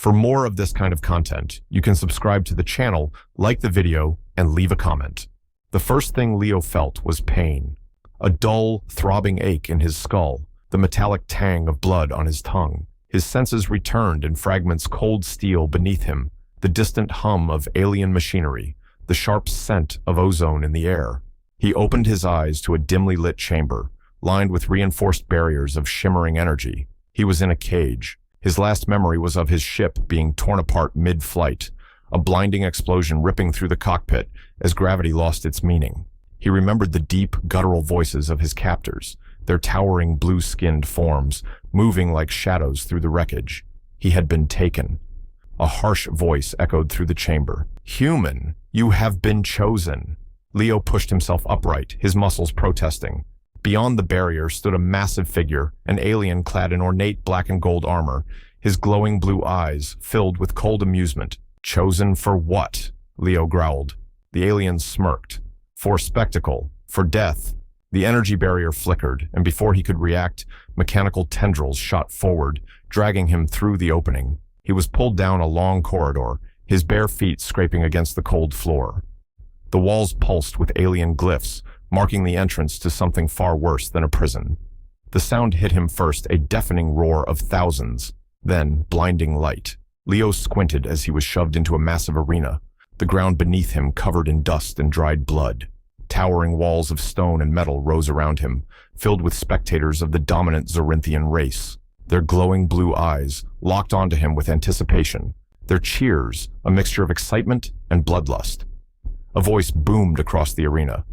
For more of this kind of content, you can subscribe to the channel, like the video, and leave a comment. The first thing Leo felt was pain. A dull, throbbing ache in his skull, the metallic tang of blood on his tongue. His senses returned in fragments cold steel beneath him, the distant hum of alien machinery, the sharp scent of ozone in the air. He opened his eyes to a dimly lit chamber, lined with reinforced barriers of shimmering energy. He was in a cage. His last memory was of his ship being torn apart mid-flight, a blinding explosion ripping through the cockpit as gravity lost its meaning. He remembered the deep, guttural voices of his captors, their towering blue-skinned forms, moving like shadows through the wreckage. He had been taken. A harsh voice echoed through the chamber. "Human, you have been chosen." Leo pushed himself upright, his muscles protesting. Beyond the barrier stood a massive figure, an alien clad in ornate black and gold armor, his glowing blue eyes filled with cold amusement. "Chosen for what?" Leo growled. The alien smirked. "For spectacle, for death." The energy barrier flickered, and before he could react, mechanical tendrils shot forward, dragging him through the opening. He was pulled down a long corridor, his bare feet scraping against the cold floor. The walls pulsed with alien glyphs, marking the entrance to something far worse than a prison. The sound hit him first, a deafening roar of thousands, then blinding light. Leo squinted as he was shoved into a massive arena, the ground beneath him covered in dust and dried blood. Towering walls of stone and metal rose around him, filled with spectators of the dominant Zorynthian race. Their glowing blue eyes locked onto him with anticipation, their cheers a mixture of excitement and bloodlust. A voice boomed across the arena.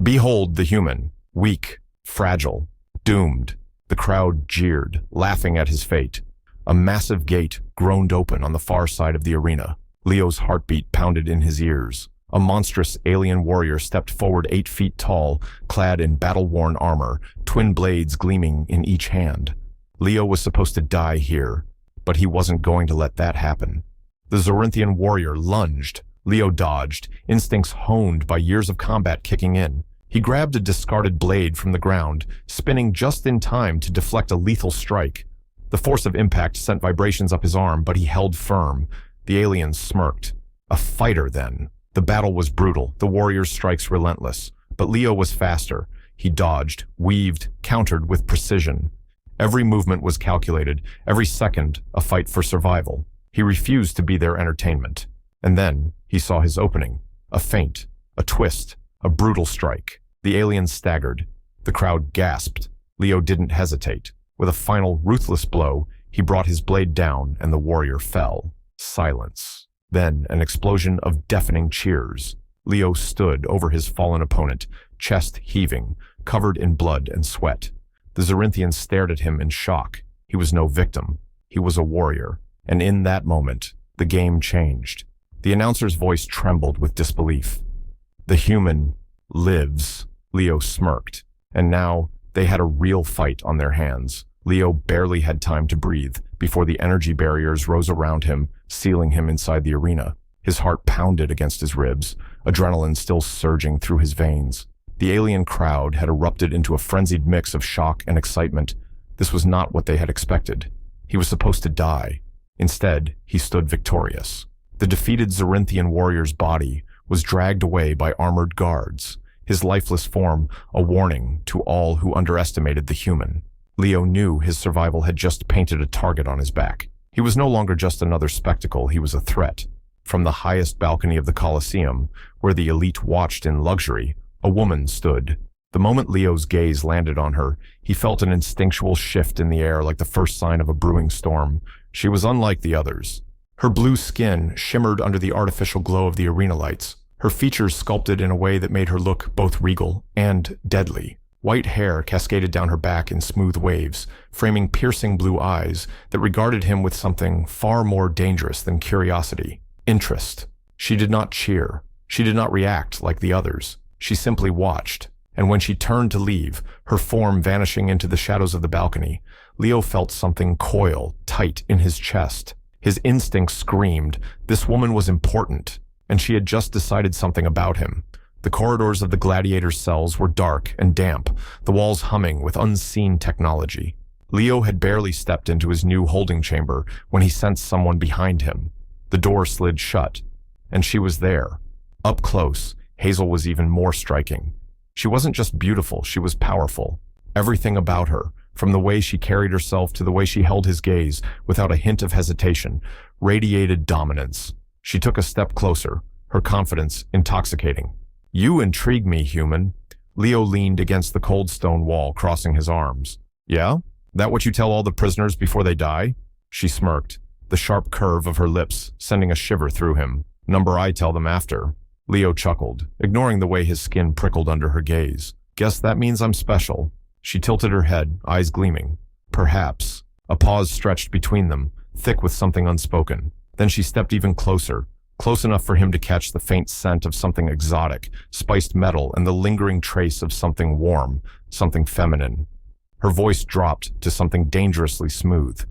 "Behold the human, weak, fragile, doomed." The crowd jeered, laughing at his fate. A massive gate groaned open on the far side of the arena. Leo's heartbeat pounded in his ears. A monstrous alien warrior stepped forward 8 feet tall, clad in battle-worn armor, twin blades gleaming in each hand. Leo was supposed to die here, but he wasn't going to let that happen. The Zorynthian warrior lunged. Leo dodged, instincts honed by years of combat kicking in. He grabbed a discarded blade from the ground, spinning just in time to deflect a lethal strike. The force of impact sent vibrations up his arm, but he held firm. The alien smirked. A fighter, then. The battle was brutal, the warrior's strikes relentless. But Leo was faster. He dodged, weaved, countered with precision. Every movement was calculated, every second a fight for survival. He refused to be their entertainment. And then he saw his opening. A feint, a twist, a brutal strike. The alien staggered. The crowd gasped. Leo didn't hesitate. With a final, ruthless blow, he brought his blade down and the warrior fell. Silence. Then an explosion of deafening cheers. Leo stood over his fallen opponent, chest heaving, covered in blood and sweat. The Zorynthian stared at him in shock. He was no victim. He was a warrior. And in that moment, the game changed. The announcer's voice trembled with disbelief. "The human lives," Leo smirked. And now they had a real fight on their hands. Leo barely had time to breathe before the energy barriers rose around him, sealing him inside the arena. His heart pounded against his ribs, adrenaline still surging through his veins. The alien crowd had erupted into a frenzied mix of shock and excitement. This was not what they had expected. He was supposed to die. Instead, he stood victorious. The defeated Zorynthian warrior's body was dragged away by armored guards, his lifeless form a warning to all who underestimated the human. Leo knew his survival had just painted a target on his back. He was no longer just another spectacle, he was a threat. From the highest balcony of the Colosseum, where the elite watched in luxury, a woman stood. The moment Leo's gaze landed on her, he felt an instinctual shift in the air like the first sign of a brewing storm. She was unlike the others. Her blue skin shimmered under the artificial glow of the arena lights, her features sculpted in a way that made her look both regal and deadly. White hair cascaded down her back in smooth waves, framing piercing blue eyes that regarded him with something far more dangerous than curiosity: interest. She did not cheer. She did not react like the others. She simply watched. And when she turned to leave, her form vanishing into the shadows of the balcony, Leo felt something coil tight in his chest. His instincts screamed, this woman was important, and she had just decided something about him. The corridors of the gladiator's cells were dark and damp, the walls humming with unseen technology. Leo had barely stepped into his new holding chamber when he sensed someone behind him. The door slid shut, and she was there. Up close, Hazel was even more striking. She wasn't just beautiful, she was powerful. Everything about her, from the way she carried herself to the way she held his gaze without a hint of hesitation, radiated dominance. She took a step closer, her confidence intoxicating. "You intrigue me, human." Leo leaned against the cold stone wall, crossing his arms. "Yeah? That what you tell all the prisoners before they die?" She smirked, the sharp curve of her lips sending a shiver through him. "Number I tell them after." Leo chuckled, ignoring the way his skin prickled under her gaze. "Guess that means I'm special." She tilted her head, eyes gleaming. "Perhaps." A pause stretched between them, thick with something unspoken. Then she stepped even closer, close enough for him to catch the faint scent of something exotic, spiced metal, and the lingering trace of something warm, something feminine. Her voice dropped to something dangerously smooth.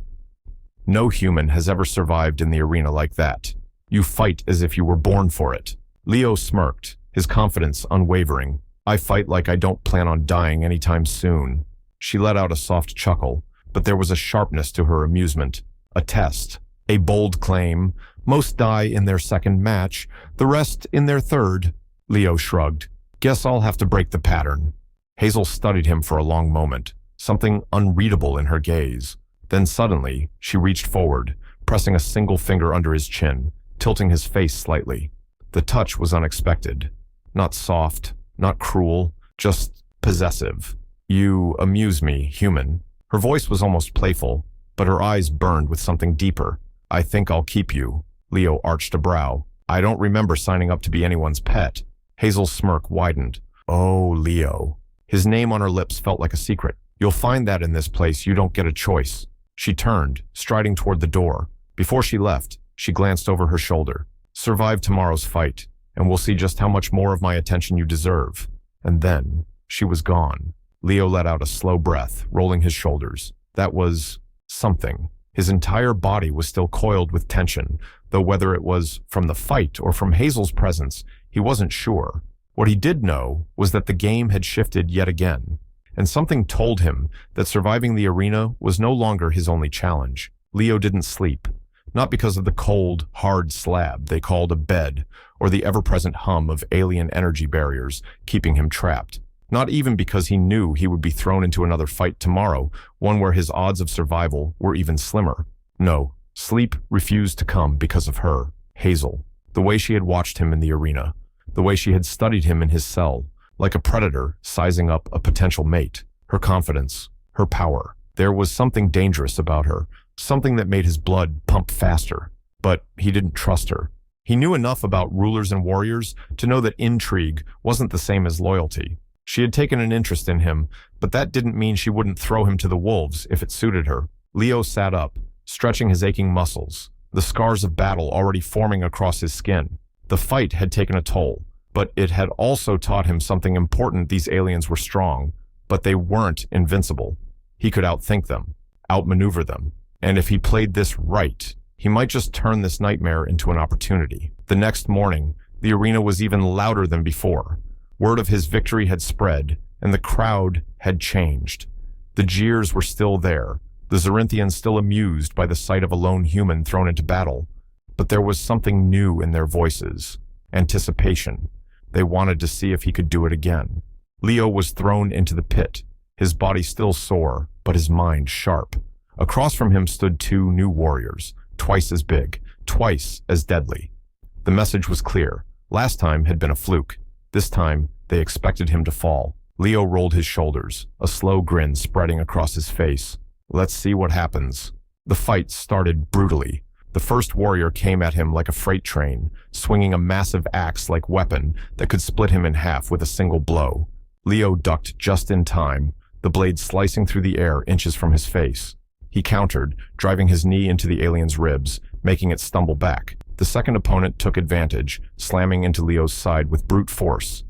"No human has ever survived in the arena like that. You fight as if you were born for it." Leo smirked, his confidence unwavering. "I fight like I don't plan on dying anytime soon." She let out a soft chuckle, but there was a sharpness to her amusement. A test. A bold claim. Most die in their second match, the rest in their third. Leo shrugged. "Guess I'll have to break the pattern." Hazel studied him for a long moment, something unreadable in her gaze. Then suddenly, she reached forward, pressing a single finger under his chin, tilting his face slightly. The touch was unexpected. Not soft, not cruel, just possessive. "You amuse me, human." Her voice was almost playful, but her eyes burned with something deeper. "I think I'll keep you." Leo arched a brow. "I don't remember signing up to be anyone's pet." Hazel's smirk widened. "Oh, Leo." His name on her lips felt like a secret. "You'll find that in this place you don't get a choice." She turned, striding toward the door. Before she left, she glanced over her shoulder. "Survive tomorrow's fight, and we'll see just how much more of my attention you deserve." And then, she was gone. Leo let out a slow breath, rolling his shoulders. That was something. His entire body was still coiled with tension, though whether it was from the fight or from Hazel's presence, he wasn't sure. What he did know was that the game had shifted yet again, and something told him that surviving the arena was no longer his only challenge. Leo didn't sleep, not because of the cold, hard slab they called a bed, or the ever-present hum of alien energy barriers keeping him trapped. Not even because he knew he would be thrown into another fight tomorrow, one where his odds of survival were even slimmer. No, sleep refused to come because of her, Hazel. The way she had watched him in the arena, the way she had studied him in his cell, like a predator sizing up a potential mate. Her confidence, her power. There was something dangerous about her, something that made his blood pump faster. But he didn't trust her. He knew enough about rulers and warriors to know that intrigue wasn't the same as loyalty. She had taken an interest in him, but that didn't mean she wouldn't throw him to the wolves if it suited her. Leo sat up, stretching his aching muscles, the scars of battle already forming across his skin. The fight had taken a toll, but it had also taught him something important. These aliens were strong, but they weren't invincible. He could outthink them, outmaneuver them, and if he played this right, he might just turn this nightmare into an opportunity. The next morning, the arena was even louder than before. Word of his victory had spread, and the crowd had changed. The jeers were still there, the Zorynthians still amused by the sight of a lone human thrown into battle. But there was something new in their voices. Anticipation. They wanted to see if he could do it again. Leo was thrown into the pit, his body still sore, but his mind sharp. Across from him stood two new warriors, twice as big, twice as deadly. The message was clear. Last time had been a fluke. This time, they expected him to fall. Leo rolled his shoulders, a slow grin spreading across his face. Let's see what happens. The fight started brutally. The first warrior came at him like a freight train, swinging a massive axe-like weapon that could split him in half with a single blow. Leo ducked just in time, the blade slicing through the air inches from his face. He countered, driving his knee into the alien's ribs, making it stumble back. The second opponent took advantage, slamming into Leo's side with brute force.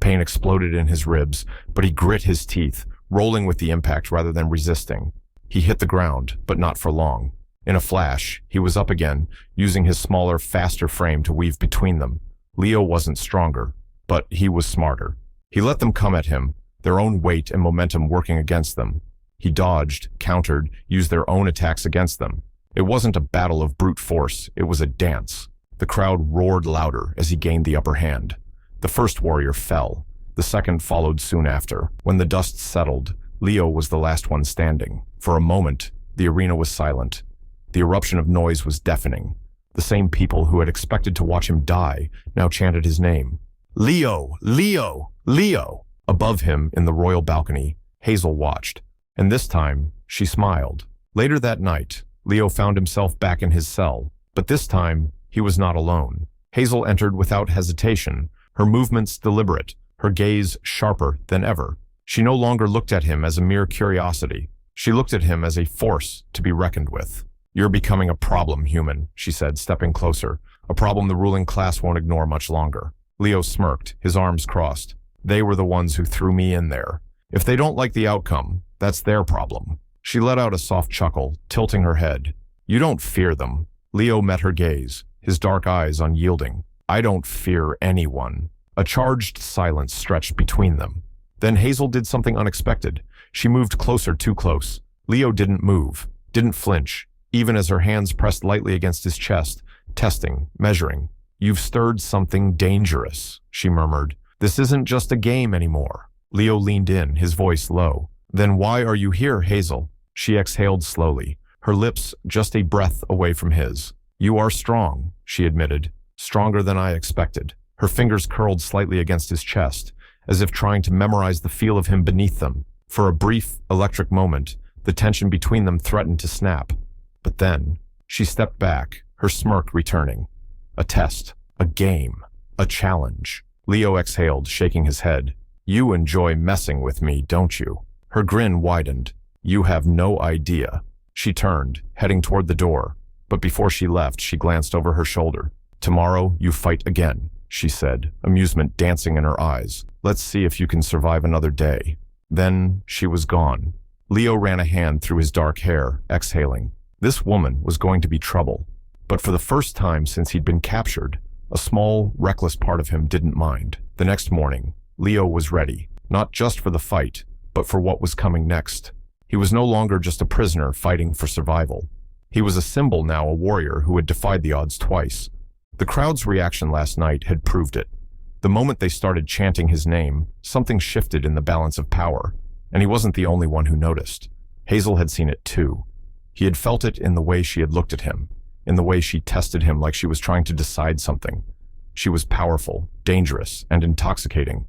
Pain exploded in his ribs, but he grit his teeth, rolling with the impact rather than resisting. He hit the ground, but not for long. In a flash, he was up again, using his smaller, faster frame to weave between them. Leo wasn't stronger, but he was smarter. He let them come at him, their own weight and momentum working against them. He dodged, countered, used their own attacks against them. It wasn't a battle of brute force, it was a dance. The crowd roared louder as he gained the upper hand. The first warrior fell. The second followed soon after. When the dust settled, Leo was the last one standing. For a moment, the arena was silent. The eruption of noise was deafening. The same people who had expected to watch him die now chanted his name. Leo! Leo! Leo! Above him, in the royal balcony, Hazel watched. And this time, she smiled. Later that night, Leo found himself back in his cell. But this time, he was not alone. Hazel entered without hesitation, her movements deliberate, her gaze sharper than ever. She no longer looked at him as a mere curiosity. She looked at him as a force to be reckoned with. You're becoming a problem, human, she said, stepping closer. A problem the ruling class won't ignore much longer. Leo smirked, his arms crossed. They were the ones who threw me in there. If they don't like the outcome, that's their problem. She let out a soft chuckle, tilting her head. You don't fear them. Leo met her gaze, his dark eyes unyielding. I don't fear anyone. A charged silence stretched between them. Then Hazel did something unexpected. She moved closer, too close. Leo didn't move, didn't flinch, even as her hands pressed lightly against his chest, testing, measuring. You've stirred something dangerous, she murmured. This isn't just a game anymore. Leo leaned in, his voice low. Then why are you here, Hazel? She exhaled slowly, her lips just a breath away from his. You are strong, she admitted. Stronger than I expected. Her fingers curled slightly against his chest, as if trying to memorize the feel of him beneath them. For a brief, electric moment, the tension between them threatened to snap. But then, she stepped back, her smirk returning. A test, a game, a challenge. Leo exhaled, shaking his head. You enjoy messing with me, don't you? Her grin widened. You have no idea. She turned, heading toward the door. But before she left, she glanced over her shoulder. Tomorrow, you fight again, she said, amusement dancing in her eyes. Let's see if you can survive another day. Then, she was gone. Leo ran a hand through his dark hair, exhaling. This woman was going to be trouble. But for the first time since he'd been captured, a small, reckless part of him didn't mind. The next morning, Leo was ready, not just for the fight, but for what was coming next. He was no longer just a prisoner fighting for survival. He was a symbol now, a warrior who had defied the odds twice. The crowd's reaction last night had proved it. The moment they started chanting his name, something shifted in the balance of power, and he wasn't the only one who noticed. Hazel had seen it too. He had felt it in the way she had looked at him, in the way she tested him like she was trying to decide something. She was powerful, dangerous, and intoxicating,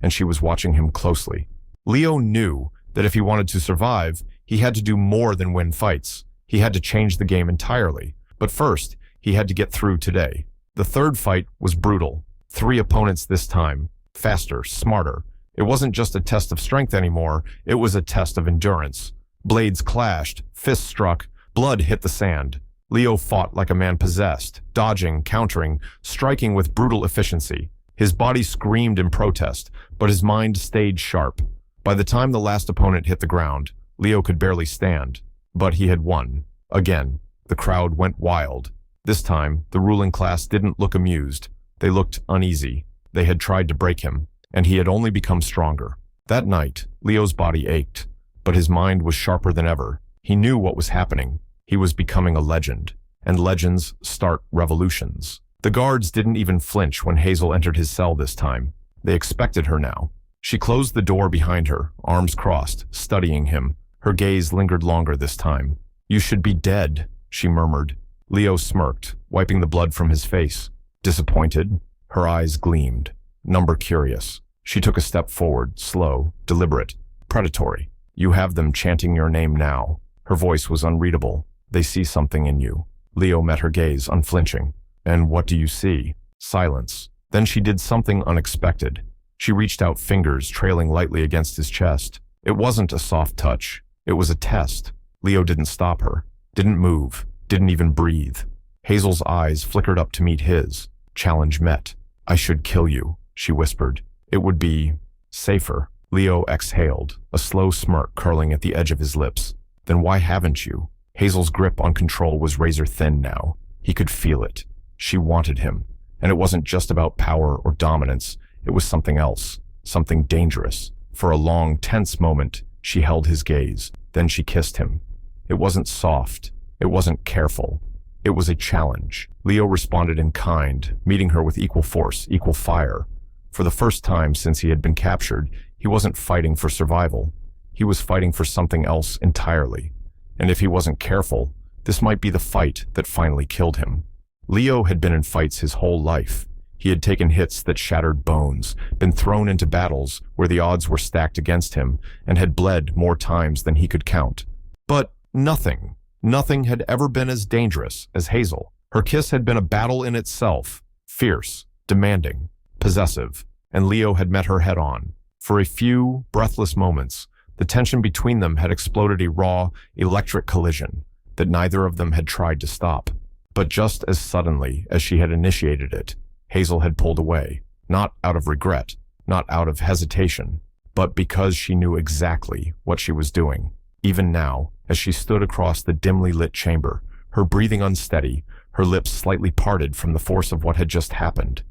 and she was watching him closely. Leo knew that if he wanted to survive, he had to do more than win fights. He had to change the game entirely. But first, he had to get through today. The third fight was brutal. 3 opponents this time, faster, smarter. It wasn't just a test of strength anymore, it was a test of endurance. Blades clashed, fists struck, blood hit the sand. Leo fought like a man possessed, dodging, countering, striking with brutal efficiency. His body screamed in protest, but his mind stayed sharp. By the time the last opponent hit the ground, Leo could barely stand. But he had won. Again, the crowd went wild. This time, the ruling class didn't look amused. They looked uneasy. They had tried to break him, and he had only become stronger. That night, Leo's body ached, but his mind was sharper than ever. He knew what was happening. He was becoming a legend, and legends start revolutions. The guards didn't even flinch when Hazel entered his cell this time. They expected her now. She closed the door behind her, arms crossed, studying him. Her gaze lingered longer this time. You should be dead, she murmured. Leo smirked, wiping the blood from his face. Disappointed, her eyes gleamed. Number curious. She took a step forward, slow, deliberate, predatory. You have them chanting your name now. Her voice was unreadable. They see something in you. Leo met her gaze, unflinching. And what do you see? Silence. Then she did something unexpected. She reached out, fingers trailing lightly against his chest. It wasn't a soft touch. It was a test. Leo didn't stop her, didn't move, didn't even breathe. Hazel's eyes flickered up to meet his. Challenge met. I should kill you, she whispered. It would be safer. Leo exhaled, a slow smirk curling at the edge of his lips. Then why haven't you? Hazel's grip on control was razor thin now. He could feel it. She wanted him. And it wasn't just about power or dominance. It was something else, something dangerous. For a long, tense moment, she held his gaze. Then she kissed him. It wasn't soft. It wasn't careful. It was a challenge. Leo responded in kind, meeting her with equal force, equal fire. For the first time since he had been captured, he wasn't fighting for survival. He was fighting for something else entirely. And if he wasn't careful, this might be the fight that finally killed him. Leo had been in fights his whole life. He had taken hits that shattered bones, been thrown into battles where the odds were stacked against him, and had bled more times than he could count. But nothing had ever been as dangerous as Hazel. Her kiss had been a battle in itself, fierce, demanding, possessive, and Leo had met her head-on. For a few breathless moments, the tension between them had exploded a raw, electric collision that neither of them had tried to stop. But just as suddenly as she had initiated it, Hazel had pulled away, not out of regret, not out of hesitation, but because she knew exactly what she was doing. Even now, as she stood across the dimly lit chamber, her breathing unsteady, her lips slightly parted from the force of what had just happened,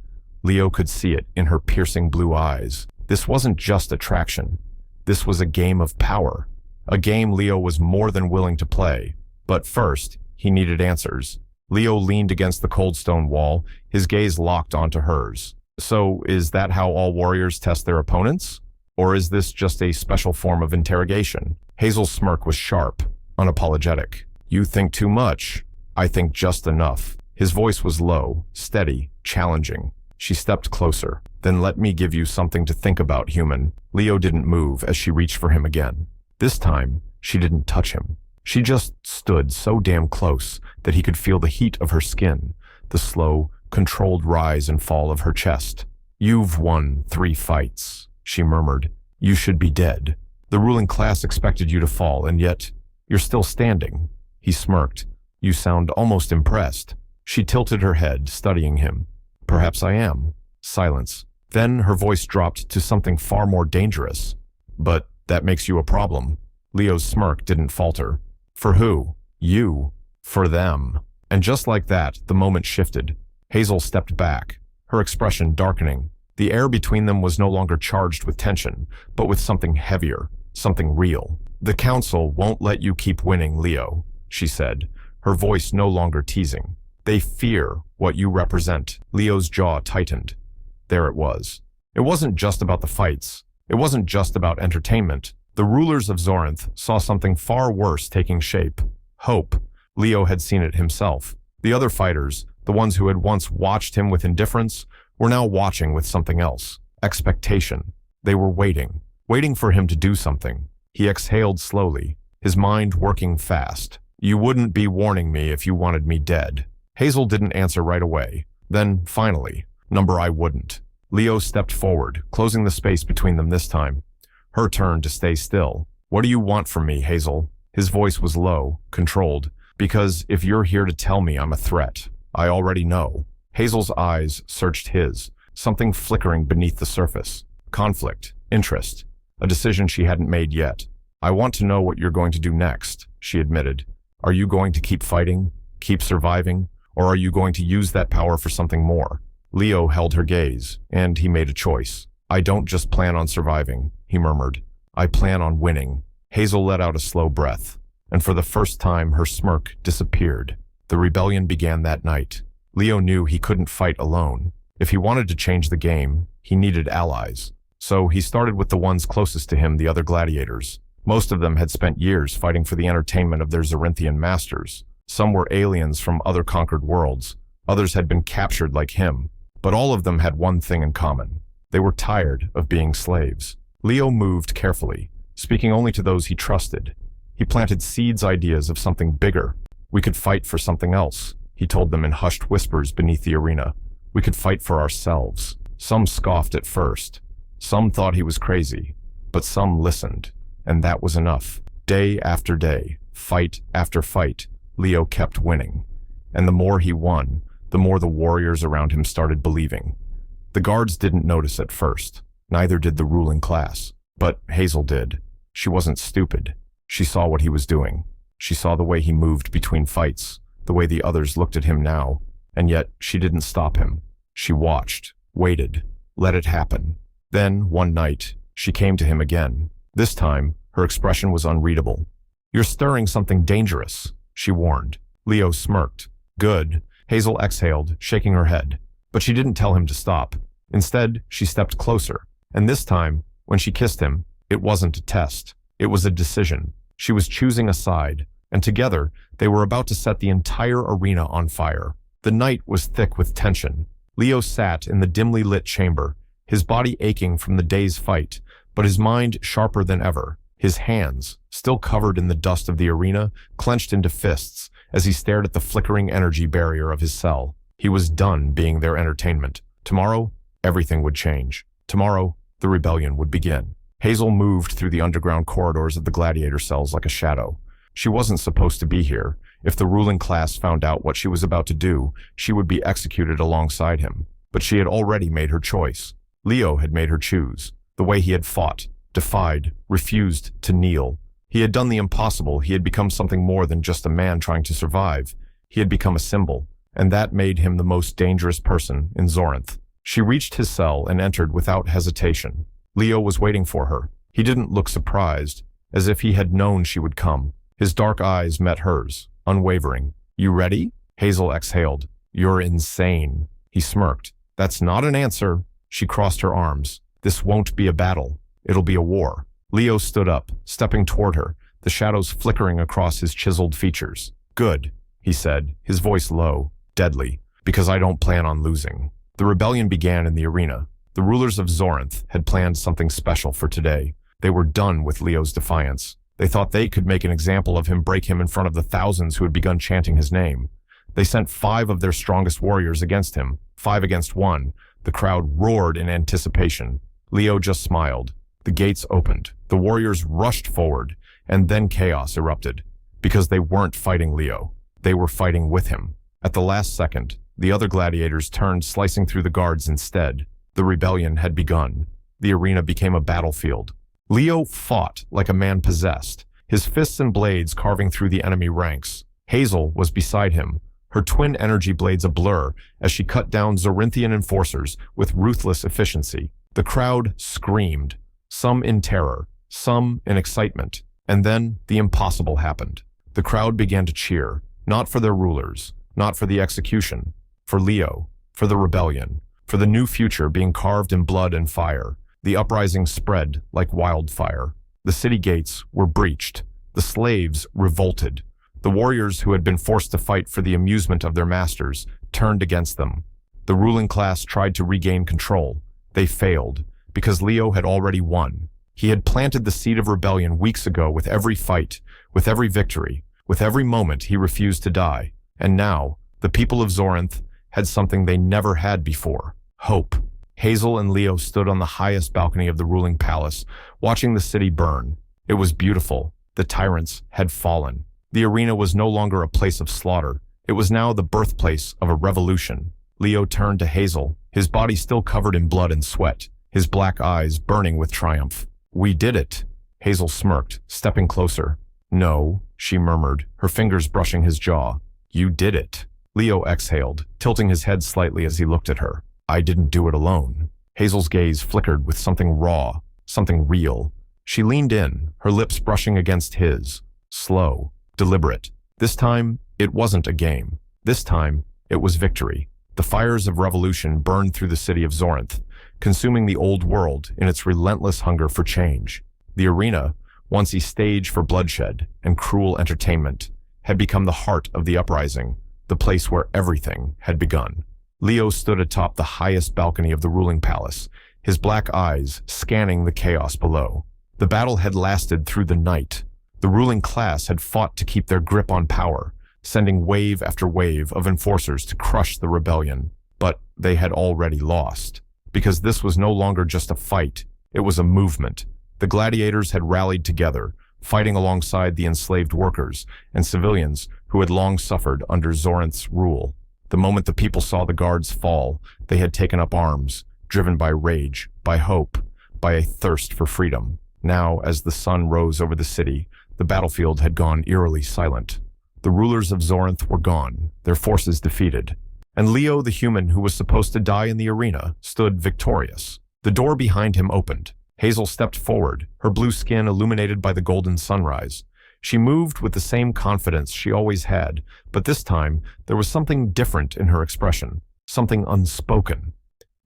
Leo could see it in her piercing blue eyes. This wasn't just attraction. This was a game of power, a game Leo was more than willing to play. But first, he needed answers. Leo leaned against the cold stone wall, his gaze locked onto hers. So, is that how all warriors test their opponents? Or is this just a special form of interrogation? Hazel's smirk was sharp, unapologetic. You think too much. I think just enough. His voice was low, steady, challenging. She stepped closer. Then let me give you something to think about, human. Leo didn't move as she reached for him again. This time, she didn't touch him. She just stood so damn close that he could feel the heat of her skin, the slow, controlled rise and fall of her chest. You've won 3 fights, she murmured. You should be dead. The ruling class expected you to fall, and yet you're still standing. He smirked. You sound almost impressed. She tilted her head, studying him. Perhaps I am. Silence. Then her voice dropped to something far more dangerous. But that makes you a problem. Leo's smirk didn't falter. For who? You. For them. And just like that, the moment shifted. Hazel stepped back, her expression darkening. The air between them was no longer charged with tension, but with something heavier, something real. The council won't let you keep winning, Leo, she said, her voice no longer teasing. They fear what you represent. Leo's jaw tightened. There it was. It wasn't just about the fights. It wasn't just about entertainment. The rulers of Zorynthe saw something far worse taking shape. Hope. Leo had seen it himself. The other fighters, the ones who had once watched him with indifference, were now watching with something else. Expectation. They were waiting for him to do something. He exhaled slowly, his mind working fast. You wouldn't be warning me if you wanted me dead. Hazel didn't answer right away. Then, finally, I wouldn't. Leo stepped forward, closing the space between them this time. Her turn to stay still. What do you want from me, Hazel? His voice was low, controlled. Because if you're here to tell me I'm a threat, I already know. Hazel's eyes searched his, something flickering beneath the surface. Conflict, interest, a decision she hadn't made yet. I want to know what you're going to do next, she admitted. Are you going to keep fighting, keep surviving, or are you going to use that power for something more? Leo held her gaze, and he made a choice. I don't just plan on surviving, he murmured. I plan on winning. Hazel let out a slow breath, and for the first time her smirk disappeared. The rebellion began that night. Leo knew he couldn't fight alone. If he wanted to change the game, he needed allies. So he started with the ones closest to him, the other gladiators. Most of them had spent years fighting for the entertainment of their Zorynthian masters. Some were aliens from other conquered worlds. Others had been captured like him. But all of them had one thing in common. They were tired of being slaves. Leo moved carefully, speaking only to those he trusted. He planted seeds, ideas of something bigger. We could fight for something else, he told them in hushed whispers beneath the arena. We could fight for ourselves. Some scoffed at first. Some thought he was crazy. But some listened. And that was enough. Day after day, fight after fight, Leo kept winning. And the more he won, the more the warriors around him started believing. The guards didn't notice at first. Neither did the ruling class. But Hazel did. She wasn't stupid. She saw what he was doing. She saw the way he moved between fights, the way the others looked at him now, and yet she didn't stop him. She watched, waited, let it happen. Then, one night, she came to him again. This time, her expression was unreadable. "You're stirring something dangerous," she warned. Leo smirked. "Good." Hazel exhaled, shaking her head. But she didn't tell him to stop. Instead, she stepped closer. And this time, when she kissed him, it wasn't a test. It was a decision. She was choosing a side, and together, they were about to set the entire arena on fire. The night was thick with tension. Leo sat in the dimly lit chamber, his body aching from the day's fight, but his mind sharper than ever. His hands, still covered in the dust of the arena, clenched into fists as he stared at the flickering energy barrier of his cell. He was done being their entertainment. Tomorrow, everything would change. Tomorrow, the rebellion would begin. Hazel moved through the underground corridors of the gladiator cells like a shadow. She wasn't supposed to be here. If the ruling class found out what she was about to do, she would be executed alongside him. But she had already made her choice. Leo had made her choose. The way he had fought, defied, refused to kneel. He had done the impossible. He had become something more than just a man trying to survive. He had become a symbol, and that made him the most dangerous person in Zorinth. She reached his cell and entered without hesitation. Leo was waiting for her. He didn't look surprised, as if he had known she would come. His dark eyes met hers, unwavering. "You ready?" Hazel exhaled. "You're insane." He smirked. "That's not an answer." She crossed her arms. "This won't be a battle. It'll be a war." Leo stood up, stepping toward her, the shadows flickering across his chiseled features. "Good," he said, his voice low, deadly, "because I don't plan on losing." The rebellion began in the arena. The rulers of Zorinth had planned something special for today. They were done with Leo's defiance. They thought they could make an example of him, break him in front of the thousands who had begun chanting his name. They sent 5 of their strongest warriors against him, 5 against 1. The crowd roared in anticipation. Leo just smiled. The gates opened. The warriors rushed forward, and then chaos erupted. Because they weren't fighting Leo. They were fighting with him. At the last second, the other gladiators turned, slicing through the guards instead. The rebellion had begun. The arena became a battlefield. Leo fought like a man possessed, his fists and blades carving through the enemy ranks. Hazel was beside him, her twin energy blades a blur as she cut down Zorynthian enforcers with ruthless efficiency. The crowd screamed, some in terror, some in excitement. And then the impossible happened. The crowd began to cheer, not for their rulers, not for the execution, for Leo, for the rebellion, for the new future being carved in blood and fire. The uprising spread like wildfire. The city gates were breached. The slaves revolted. The warriors who had been forced to fight for the amusement of their masters turned against them. The ruling class tried to regain control. They failed, because Leo had already won. He had planted the seed of rebellion weeks ago with every fight, with every victory, with every moment he refused to die. And now, the people of Zorinth had something they never had before: hope. Hazel and Leo stood on the highest balcony of the ruling palace, watching the city burn. It was beautiful. The tyrants had fallen. The arena was no longer a place of slaughter. It was now the birthplace of a revolution. Leo turned to Hazel, his body still covered in blood and sweat, his black eyes burning with triumph. "We did it." Hazel smirked, stepping closer. "No," she murmured, her fingers brushing his jaw. "You did it." Leo exhaled, tilting his head slightly as he looked at her. "I didn't do it alone." Hazel's gaze flickered with something raw, something real. She leaned in, her lips brushing against his. Slow, deliberate. This time, it wasn't a game. This time, it was victory. The fires of revolution burned through the city of Zorinth, consuming the old world in its relentless hunger for change. The arena, once a stage for bloodshed and cruel entertainment, had become the heart of the uprising, the place where everything had begun. Leo stood atop the highest balcony of the ruling palace, his black eyes scanning the chaos below. The battle had lasted through the night. The ruling class had fought to keep their grip on power, sending wave after wave of enforcers to crush the rebellion. But they had already lost, because this was no longer just a fight, it was a movement. The gladiators had rallied together, fighting alongside the enslaved workers and civilians who had long suffered under Zorinth's rule. The moment the people saw the guards fall, they had taken up arms, driven by rage, by hope, by a thirst for freedom. Now, as the sun rose over the city, the battlefield had gone eerily silent. The rulers of Zorinth were gone, their forces defeated. And Leo, the human who was supposed to die in the arena, stood victorious. The door behind him opened. Hazel stepped forward, her blue skin illuminated by the golden sunrise. She moved with the same confidence she always had, but this time there was something different in her expression, something unspoken.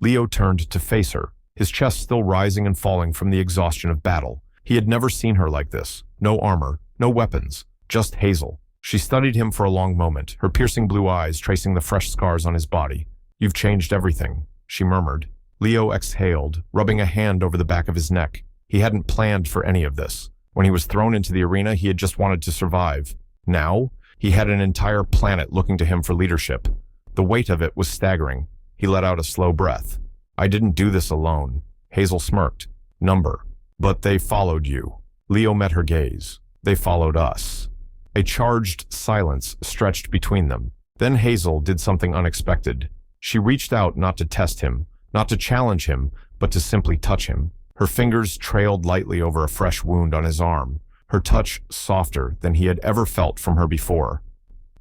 Leo turned to face her, his chest still rising and falling from the exhaustion of battle. He had never seen her like this. No armor, no weapons, just Hazel. She studied him for a long moment, her piercing blue eyes tracing the fresh scars on his body. "You've changed everything," she murmured. Leo exhaled, rubbing a hand over the back of his neck. He hadn't planned for any of this. When he was thrown into the arena, he had just wanted to survive. Now, he had an entire planet looking to him for leadership. The weight of it was staggering. He let out a slow breath. "I didn't do this alone." Hazel smirked. "Number. But they followed you." Leo met her gaze. "They followed us." A charged silence stretched between them. Then Hazel did something unexpected. She reached out not to test him, not to challenge him, but to simply touch him. Her fingers trailed lightly over a fresh wound on his arm, her touch softer than he had ever felt from her before.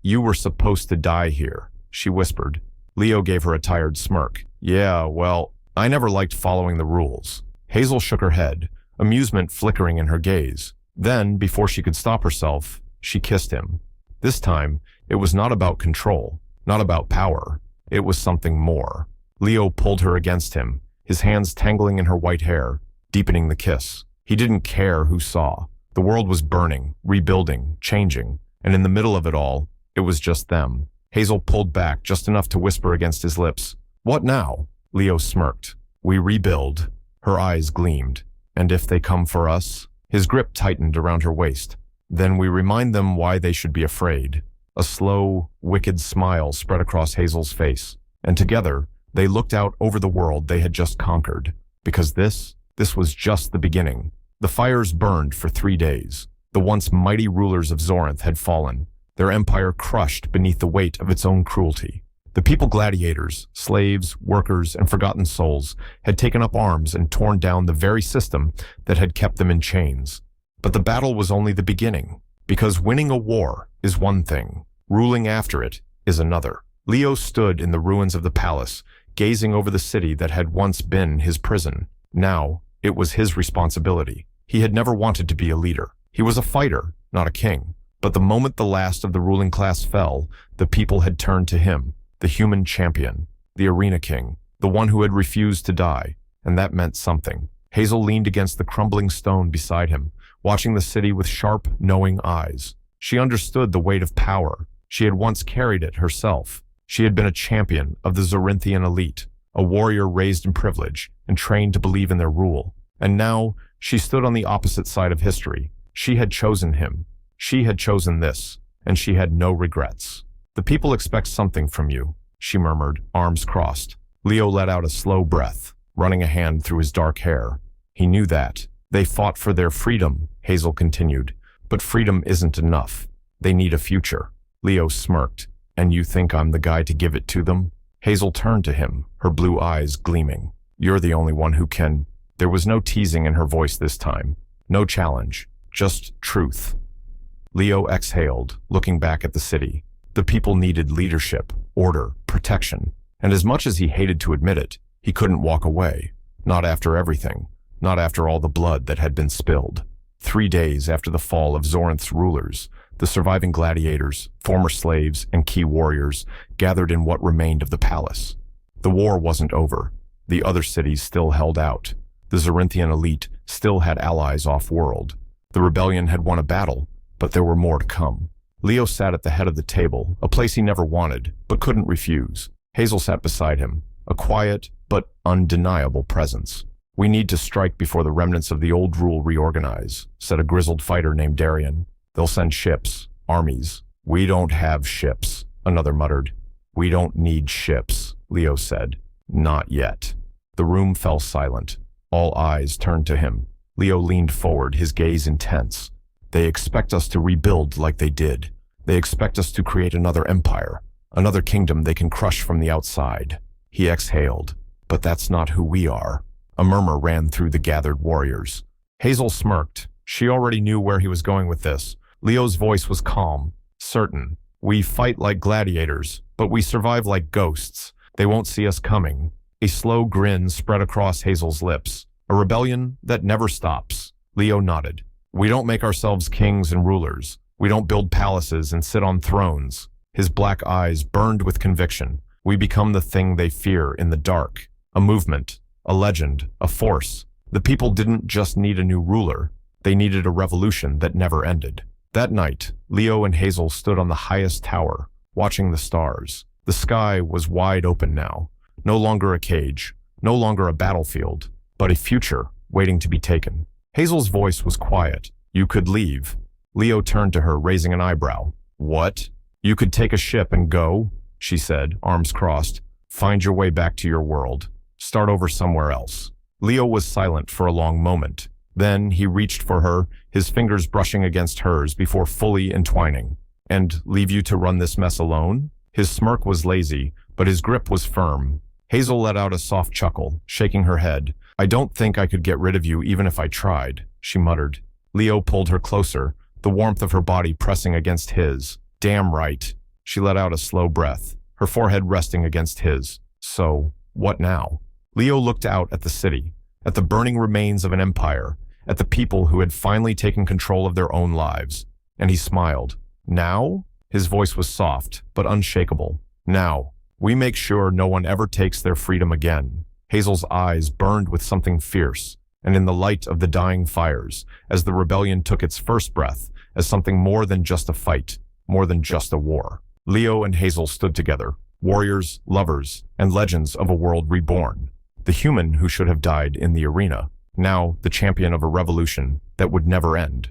"You were supposed to die here," she whispered. Leo gave her a tired smirk. "Yeah, well, I never liked following the rules." Hazel shook her head, amusement flickering in her gaze. Then, before she could stop herself, she kissed him. This time, it was not about control, not about power. It was something more. Leo pulled her against him, his hands tangling in her white hair, deepening the kiss. He didn't care who saw. The world was burning, rebuilding, changing, and in the middle of it all, it was just them. Hazel pulled back just enough to whisper against his lips. "What now?" Leo smirked. "We rebuild." Her eyes gleamed. "And if they come for us?" His grip tightened around her waist. "Then we remind them why they should be afraid." A slow, wicked smile spread across Hazel's face, and together, they looked out over the world they had just conquered. Because this was just the beginning. The fires burned for 3 days. The once mighty rulers of Zorynthe had fallen, their empire crushed beneath the weight of its own cruelty. The people gladiators, slaves, workers, and forgotten souls had taken up arms and torn down the very system that had kept them in chains. But the battle was only the beginning, because winning a war is one thing, ruling after it is another. Leo stood in the ruins of the palace, gazing over the city that had once been his prison. Now, it was his responsibility. He had never wanted to be a leader. He was a fighter, not a king. But the moment the last of the ruling class fell, the people had turned to him, the human champion, the arena king, the one who had refused to die, and that meant something. Hazel leaned against the crumbling stone beside him, watching the city with sharp, knowing eyes. She understood the weight of power. She had once carried it herself. She had been a champion of the Zorynthian elite, a warrior raised in privilege and trained to believe in their rule. And now, she stood on the opposite side of history. She had chosen him. She had chosen this, and she had no regrets. "The people expect something from you," she murmured, arms crossed. Leo let out a slow breath, running a hand through his dark hair. He knew that. "They fought for their freedom," Hazel continued. "But freedom isn't enough. They need a future." Leo smirked. "And you think I'm the guy to give it to them?" Hazel turned to him, her blue eyes gleaming. "You're the only one who can." There was no teasing in her voice this time. No challenge. Just truth. Leo exhaled, looking back at the city. The people needed leadership, order, protection. And as much as he hated to admit it, he couldn't walk away. Not after everything. Not after all the blood that had been spilled. 3 days after the fall of Zorynthe's rulers, the surviving gladiators, former slaves, and key warriors gathered in what remained of the palace. The war wasn't over. The other cities still held out. The Zorynthian elite still had allies off-world. The rebellion had won a battle, but there were more to come. Leo sat at the head of the table, a place he never wanted, but couldn't refuse. Hazel sat beside him, a quiet but undeniable presence. "We need to strike before the remnants of the old rule reorganize," said a grizzled fighter named Darian. "They'll send ships, armies." "We don't have ships," another muttered. "We don't need ships," Leo said. "Not yet." The room fell silent. All eyes turned to him. Leo leaned forward, his gaze intense. "They expect us to rebuild like they did. They expect us to create another empire, another kingdom they can crush from the outside." He exhaled. "But that's not who we are." A murmur ran through the gathered warriors. Hazel smirked. She already knew where he was going with this. Leo's voice was calm, certain. "We fight like gladiators, but we survive like ghosts. They won't see us coming." A slow grin spread across Hazel's lips. "A rebellion that never stops." Leo nodded. We don't make ourselves kings and rulers. We don't build palaces and sit on thrones. His black eyes burned with conviction. We become the thing they fear in the dark. A movement, a legend, a force. The people didn't just need a new ruler. They needed a revolution that never ended. That night, Leo and Hazel stood on the highest tower, watching the stars. The sky was wide open now. No longer a cage, no longer a battlefield, but a future waiting to be taken. Hazel's voice was quiet. You could leave. Leo turned to her, raising an eyebrow. What? You could take a ship and go, she said, arms crossed. Find your way back to your world. Start over somewhere else. Leo was silent for a long moment. Then he reached for her, his fingers brushing against hers before fully entwining. And leave you to run this mess alone? His smirk was lazy, but his grip was firm. Hazel let out a soft chuckle, shaking her head. I don't think I could get rid of you even if I tried, she muttered. Leo pulled her closer, the warmth of her body pressing against his. Damn right. She let out a slow breath, her forehead resting against his. So, what now? Leo looked out at the city, at the burning remains of an empire, at the people who had finally taken control of their own lives. And he smiled. Now? His voice was soft, but unshakable. Now, we make sure no one ever takes their freedom again. Hazel's eyes burned with something fierce, and in the light of the dying fires, as the rebellion took its first breath, as something more than just a fight, more than just a war. Leo and Hazel stood together, warriors, lovers, and legends of a world reborn. The human who should have died in the arena, now the champion of a revolution that would never end.